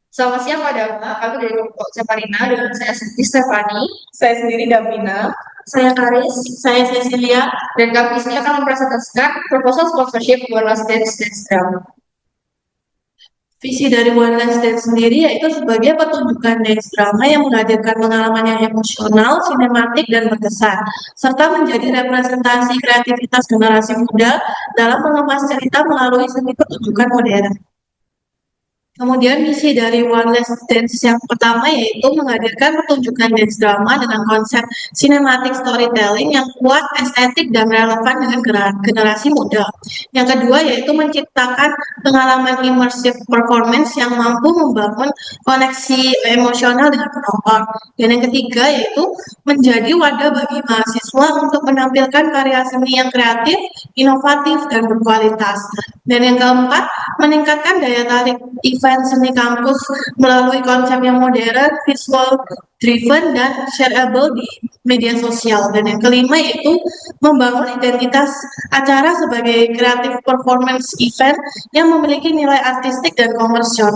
Selamat siang pada kami dari kelompok Stefanina dengan saya Siti Stefani, Saya sendiri Davina. saya Karis, saya Cecilia, dan kami di sini akan mempresentasikan proposal sponsorship One Last Dance Drama. Visi dari One Last Dance sendiri yaitu sebagai pertunjukan dance drama yang menghadirkan pengalaman yang emosional, sinematik, dan berkesan, serta menjadi representasi kreativitas generasi muda dalam mengemas cerita melalui seni pertunjukan modern. Kemudian misi dari One Last Dance yang pertama yaitu menghadirkan pertunjukan dance drama dengan konsep cinematic storytelling yang kuat, estetik, dan relevan dengan generasi muda. Yang kedua yaitu menciptakan pengalaman immersive performance yang mampu membangun koneksi emosional dengan penonton. Dan yang ketiga yaitu menjadi wadah bagi mahasiswa untuk menampilkan karya seni yang kreatif, inovatif, dan berkualitas. Dan yang keempat, meningkatkan daya tarik event seni kampus melalui konsep yang modern, visual driven, dan shareable di media sosial. Dan yang kelima yaitu membangun identitas acara sebagai creative performance event yang memiliki nilai artistik dan komersial.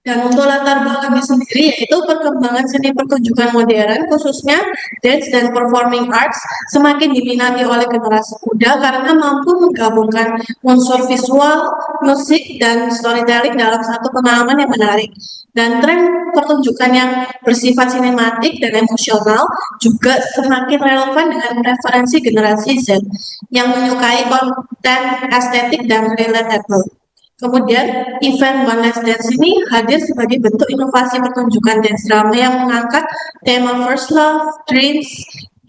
Dan untuk latar belakangnya sendiri yaitu perkembangan seni pertunjukan modern khususnya dance dan performing arts semakin diminati oleh generasi muda karena mampu menggabungkan unsur visual, musik, dan storytelling dalam satu pengalaman yang menarik. Dan tren pertunjukan yang bersifat sinematik dan emosional juga semakin relevan dengan preferensi generasi Z yang menyukai konten estetik dan relatable. Kemudian, event One Last Dance ini hadir sebagai bentuk inovasi pertunjukan dance drama yang mengangkat tema First Love, Dreams,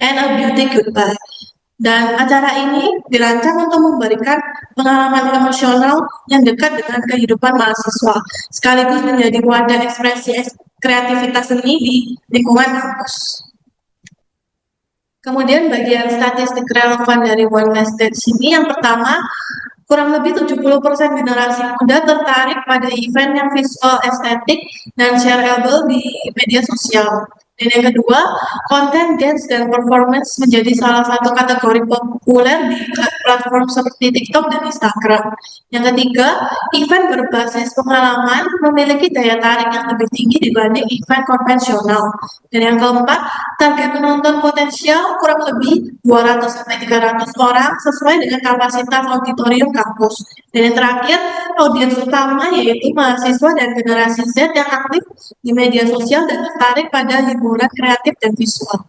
and a Beauty Goodbye. Dan acara ini dirancang untuk memberikan pengalaman emosional yang dekat dengan kehidupan mahasiswa, sekaligus menjadi wadah ekspresi kreativitas seni di lingkungan kampus. Kemudian bagian statistik relevan dari One Last Dance ini yang pertama, kurang lebih 70% generasi muda tertarik pada event yang visual estetik dan shareable di media sosial. Dan yang kedua, konten dance dan performance menjadi salah satu kategori populer di platform seperti TikTok dan Instagram. Yang ketiga, event berbasis pengalaman memiliki daya tarik yang lebih tinggi dibanding event konvensional. Dan yang keempat, target penonton potensial kurang lebih 200 sampai 300 orang sesuai dengan kapasitas auditorium kampus. Dan yang terakhir, audiens utama yaitu mahasiswa dan generasi Z yang aktif di media sosial dan tertarik pada hiburan kreatif dan visual.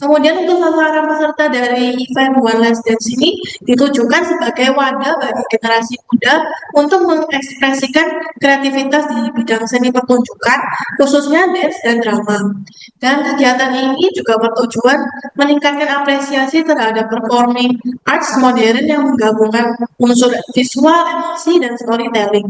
Kemudian untuk sasaran peserta dari event One Last Dance ini ditujukan sebagai wadah bagi generasi muda untuk mengekspresikan kreativitas di bidang seni pertunjukan, khususnya dance dan drama. Dan kegiatan ini juga bertujuan meningkatkan apresiasi terhadap performing arts modern yang menggabungkan unsur visual, emosi, dan storytelling.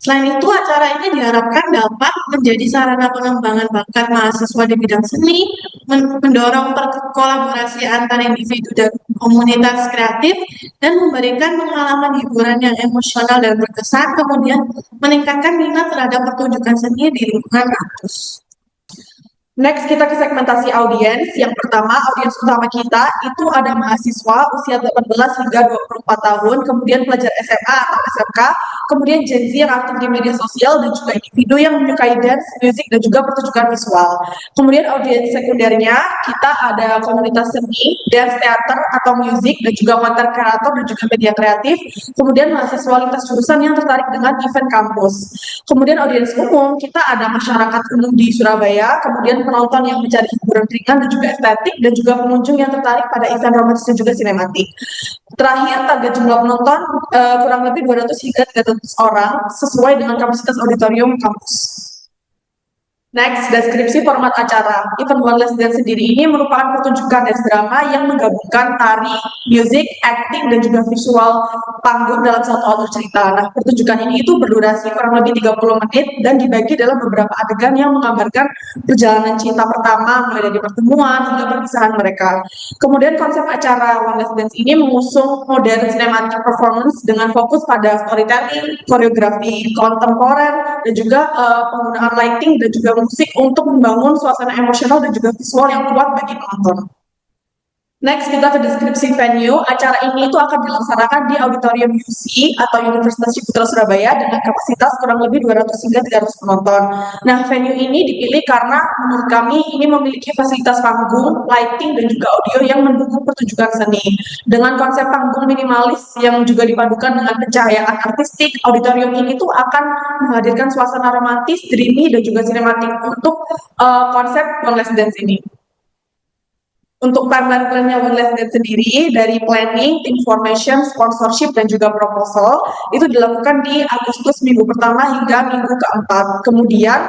Selain itu, acara ini diharapkan dapat menjadi sarana pengembangan bakat mahasiswa di bidang seni, mendorong kolaborasi antar individu dan komunitas kreatif, dan memberikan pengalaman hiburan yang emosional dan berkesan, kemudian meningkatkan minat terhadap pertunjukan seni di lingkungan kampus. Next, kita ke segmentasi audiens. Yang pertama, audiens utama kita itu ada mahasiswa usia 18 hingga 24 tahun, kemudian pelajar SMA atau SMK, kemudian Gen Z yang aktif di media sosial, dan juga individu yang menyukai dance, musik, dan juga pertunjukan visual. Kemudian audiens sekundernya, kita ada komunitas seni, dance theater atau musik, dan juga konten kreator dan juga media kreatif. Kemudian mahasiswa lintas jurusan yang tertarik dengan event kampus. Kemudian audiens umum, kita ada masyarakat umum di Surabaya, kemudian penonton yang mencari hiburan ringan dan juga estetik, dan juga pengunjung yang tertarik pada event romantis dan juga sinematik. Terakhir, target jumlah penonton kurang lebih 200 hingga 300 orang sesuai dengan kapasitas auditorium kampus. Next, deskripsi format acara. Event One Last Dance sendiri ini merupakan pertunjukan dance drama yang menggabungkan tari, musik, acting, dan juga visual panggung dalam satu alur cerita. Nah, pertunjukan ini itu berdurasi kurang lebih 30 menit dan dibagi dalam beberapa adegan yang menggambarkan perjalanan cinta pertama, mulai dari pertemuan hingga perpisahan mereka. Kemudian konsep acara One Last Dance ini mengusung modern cinematic performance dengan fokus pada storytelling, koreografi kontemporer, dan juga penggunaan lighting dan juga musik untuk membangun suasana emosional dan juga visual yang kuat bagi penonton. Next, kita ke deskripsi venue. Acara ini itu akan dilaksanakan di Auditorium UC atau Universitas Ciputra Surabaya dengan kapasitas kurang lebih 200 hingga 300 penonton. Nah, venue ini dipilih karena menurut kami ini memiliki fasilitas panggung, lighting, dan juga audio yang mendukung pertunjukan seni. Dengan konsep panggung minimalis yang juga dipadukan dengan pencahayaan artistik, auditorium ini tuh akan menghadirkan suasana romantis, dreamy, dan juga sinematik untuk konsep One Last Dance ini. Untuk timeline plannya One Last Dance sendiri, dari planning, tim formation, sponsorship, dan juga proposal, itu dilakukan di Agustus minggu pertama hingga minggu keempat. Kemudian,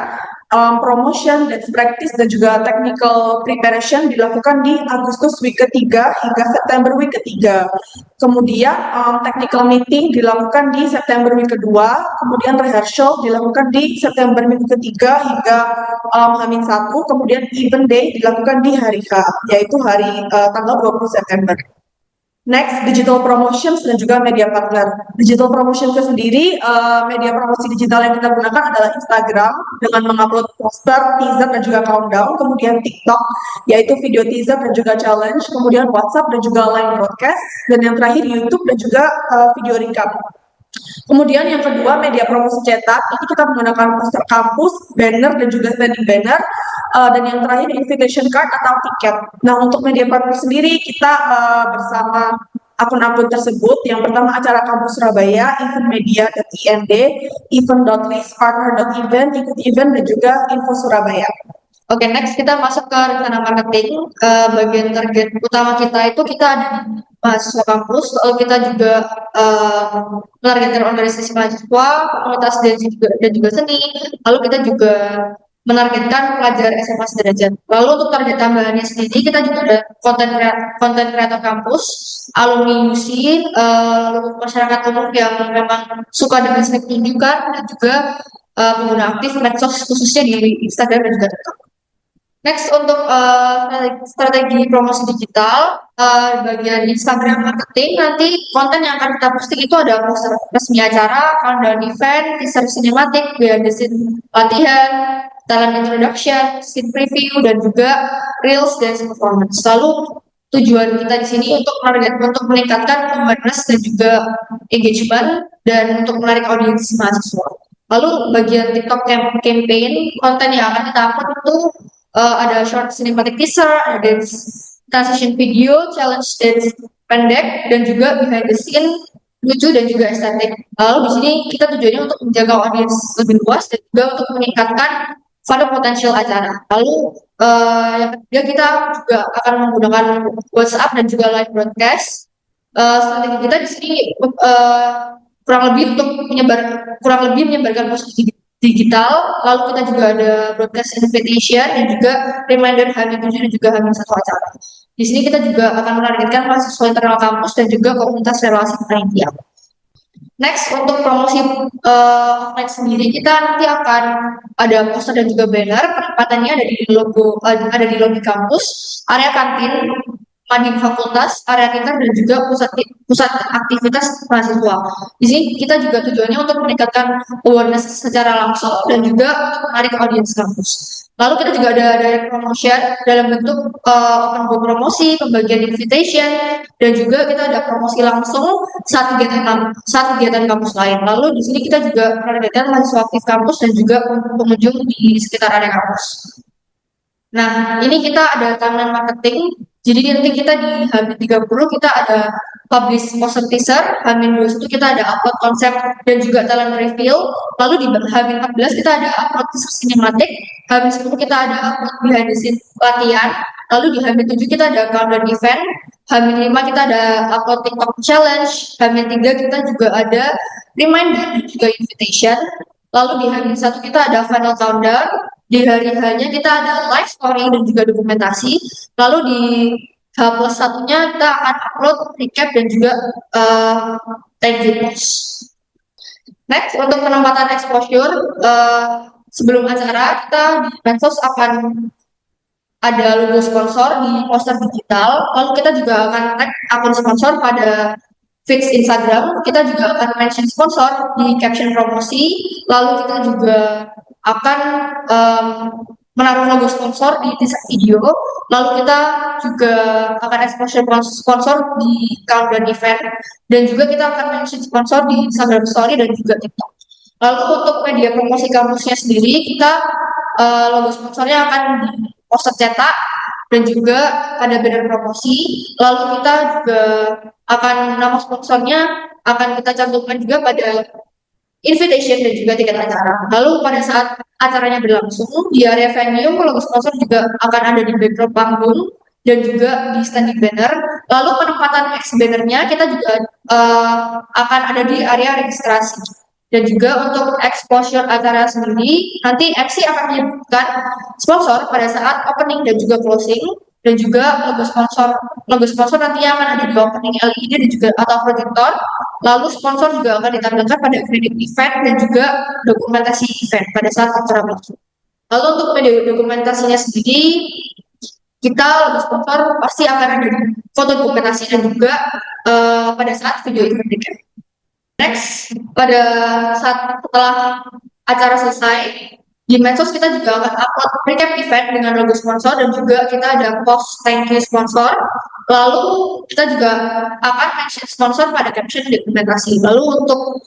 promotion, dance practice, dan juga technical preparation dilakukan di Agustus week ketiga hingga September week ketiga. Kemudian, technical meeting dilakukan di September week kedua, kemudian rehearsal dilakukan di September minggu ketiga hingga H-1, kemudian event day dilakukan di hari H, yaitu hari tanggal 20 September. Next, digital promotions dan juga media partner. Digital promotions sendiri, media promosi digital yang kita gunakan adalah Instagram dengan mengupload poster, teaser, dan juga countdown. Kemudian TikTok, yaitu video teaser dan juga challenge. Kemudian WhatsApp dan juga live broadcast. Dan yang terakhir YouTube dan juga video recap. Kemudian yang kedua, media promosi cetak, itu kita menggunakan poster kampus, banner, dan juga standing banner. Dan yang terakhir, invitation card atau tiket. Nah, untuk media partner sendiri, kita bersama akun-akun tersebut. Yang pertama, acara kampus Surabaya, eventmedia.ind, event.list, partner.event, ikut event, dan juga info Surabaya. Oke, next kita masuk ke rencana marketing. Bagian target utama kita itu kita ada di mahasiswa kampus, lalu kita juga menargetkan organisasi mahasiswa, komunitas dan juga seni, lalu kita juga menargetkan pelajar SMA sederajat. Lalu untuk target tambahannya sendiri, kita juga ada konten kreator kampus, alumni UC, lalu masyarakat umum yang memang suka dengan seni pertunjukan, dan juga pengguna aktif medsos khususnya di Instagram dan juga TikTok. Next untuk strategi promosi digital, bagian Instagram marketing, nanti konten yang akan kita posting itu ada poster resmi acara, countdown event, teaser sinematik, behind the scene latihan, talent introduction, scene preview, dan juga reels dance performance. Lalu tujuan kita di sini untuk meningkatkan awareness dan juga engagement dan untuk menarik audiens mahasiswa. Lalu bagian TikTok campaign, konten yang akan kita upload itu ada short cinematic teaser, ada dance transition video, challenge dance pendek, dan juga behind the scene lucu dan juga estetik. Lalu di sini kita tujuannya untuk menjaga audiens lebih luas dan juga untuk meningkatkan pada potensial acara. Lalu yang ketiga kita juga akan menggunakan WhatsApp dan juga live broadcast. Strategi kita di sini kurang lebih menyebarkan posisi digital, lalu kita juga ada broadcast invitation dan juga reminder H-7 dan juga H-1 acara. Di sini kita juga akan menargetkan mahasiswa internal kampus dan juga komunitas relasi panitia. Next, untuk promosi offline sendiri, kita nanti akan ada poster dan juga banner. Penempatannya ada di lobi kampus, area kantin, mading fakultas, area Twitter, dan juga pusat aktivitas mahasiswa. Di sini kita juga tujuannya untuk meningkatkan awareness secara langsung dan juga untuk menarik audiens kampus. Lalu kita juga ada direct promotion dalam bentuk open book promosi, pembagian invitation, dan juga kita ada promosi langsung saat kegiatan kampus lain. Lalu di sini kita juga menargetkan mahasiswa aktif kampus dan juga pengunjung di sekitar area kampus. Nah, ini kita ada timeline marketing. Jadi nanti kita di H-30 kita ada publish poster teaser, H-21 kita ada upload konsep dan juga talent reveal. Lalu di H-14 kita ada upload teaser sinematik, H-10 kita ada upload behind the scene latihan. Lalu di H-7 kita ada countdown event, H-5 kita ada upload TikTok challenge, H-3 kita juga ada reminder dan juga invitation. Lalu di H-1 kita ada final countdown. Di hari H-nya kita ada live story dan juga dokumentasi. Lalu di H+1-nya kita akan upload recap dan juga thank you post. Next, untuk penempatan exposure, sebelum acara kita di medsos akan ada logo sponsor di poster digital. Lalu kita juga akan tag akun sponsor pada feed Instagram. Kita juga akan mention sponsor di caption promosi. Lalu kita juga akan menaruh logo sponsor di teaser video, lalu kita juga akan exposure sponsor di countdown event, dan juga kita akan mention sponsor di Instagram Story dan juga TikTok. Lalu untuk media promosi kampusnya sendiri, kita logo sponsornya akan di poster cetak dan juga pada banner promosi. Lalu kita juga akan nama sponsornya akan kita cantumkan juga pada invitation dan juga tiket acara. Lalu pada saat acaranya berlangsung di area venue, logo sponsor juga akan ada di background panggung dan juga di standing banner. Lalu penempatan X bannernya kita juga akan ada di area registrasi. Dan juga untuk exposure acara sendiri, nanti MC akan menyebutkan sponsor pada saat opening dan juga closing, dan juga logo sponsor nantinya akan ada di opening LED dan juga atau proyektor. Lalu sponsor juga akan ditampilkan pada graphic event dan juga dokumentasi event pada saat acara berlangsung. Lalu untuk media dokumentasinya sendiri, kita logo sponsor pasti akan ada di foto dokumentasi dan juga pada saat video itu berdiri. Next, pada saat setelah acara selesai, di medsos kita juga akan upload recap event dengan logo sponsor dan juga kita ada post thank you sponsor. Lalu kita juga akan mention sponsor pada caption dokumentasi. Lalu untuk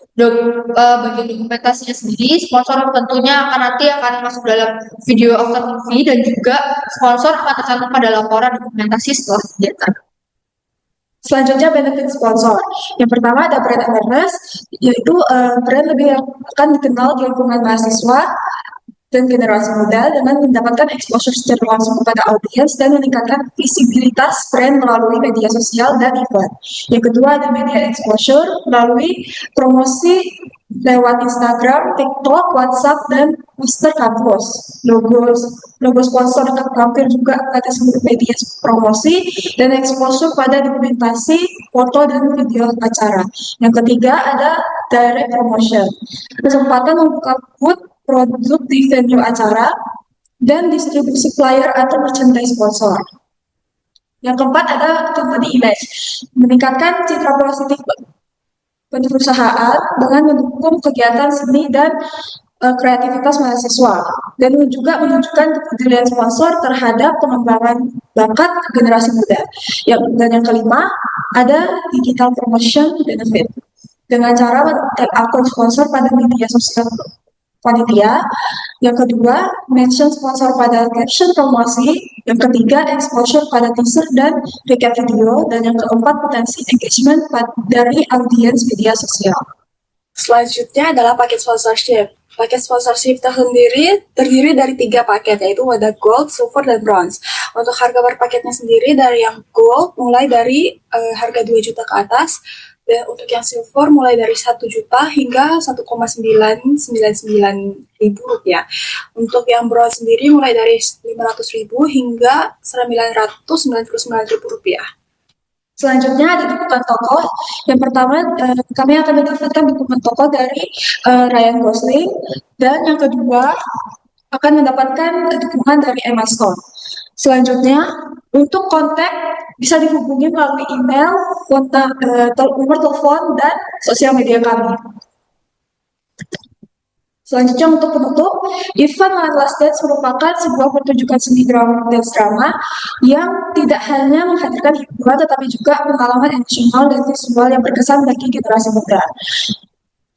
bagian dokumentasinya sendiri, sponsor tentunya nanti akan masuk dalam video after movie dan juga sponsor akan tercantum pada laporan dokumentasi setelah kegiatan. Selanjutnya benefit sponsor. Yang pertama ada brand awareness, yaitu brand lebih akan dikenal di lingkungan mahasiswa dan generasi muda dengan mendapatkan exposure secara langsung kepada audiens dan meningkatkan visibilitas brand melalui media sosial dan event. Yang kedua ada media exposure melalui promosi lewat Instagram, TikTok, WhatsApp, dan poster kampus. Logo sponsor tampil juga pada seluruh media promosi dan exposure pada dokumentasi, foto, dan video acara. Yang ketiga ada direct promotion. Kesempatan membuka booth produk di venue acara dan distribusi flyer atau merchandise sponsor. Yang keempat ada company image, meningkatkan citra positif perusahaan dengan mendukung kegiatan seni dan kreativitas mahasiswa dan juga menunjukkan kepedulian sponsor terhadap pengembangan bakat generasi muda. Dan yang kelima ada digital promotion benefit dengan cara tag akun sponsor pada media sosial panitia. Yang kedua, mention sponsor pada caption promosi. Yang ketiga, exposure pada teaser dan recap video. Dan yang keempat, potensi engagement dari audiens media sosial. Selanjutnya adalah paket sponsorship. Paket sponsorship sendiri terdiri dari 3 paket, yaitu ada gold, silver, dan bronze. Untuk harga per paketnya sendiri dari yang gold mulai dari harga 2 juta ke atas, dan untuk yang silver mulai dari 1 juta hingga 1,999 ribu rupiah. Untuk yang bronze sendiri mulai dari 500 ribu hingga 999 ribu rupiah. Selanjutnya ada dukungan tokoh. Yang pertama, kami akan mendapatkan dukungan tokoh dari Ryan Gosling. Dan yang kedua, akan mendapatkan dukungan dari Emma Stone. Selanjutnya, untuk kontak bisa dihubungi melalui email, kontak, nomor telepon, dan sosial media kami. Selanjutnya untuk penutup, event One Last Dance merupakan sebuah pertunjukan seni dance drama yang tidak hanya menghadirkan hiburan tetapi juga pengalaman emosional dan visual yang berkesan bagi generasi muda.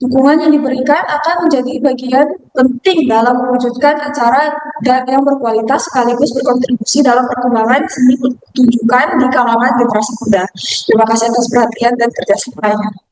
Dukungan yang diberikan akan menjadi bagian penting dalam mewujudkan acara yang berkualitas sekaligus berkontribusi dalam perkembangan seni pertunjukan di kalangan generasi muda. Terima kasih atas perhatian dan kerjasamanya.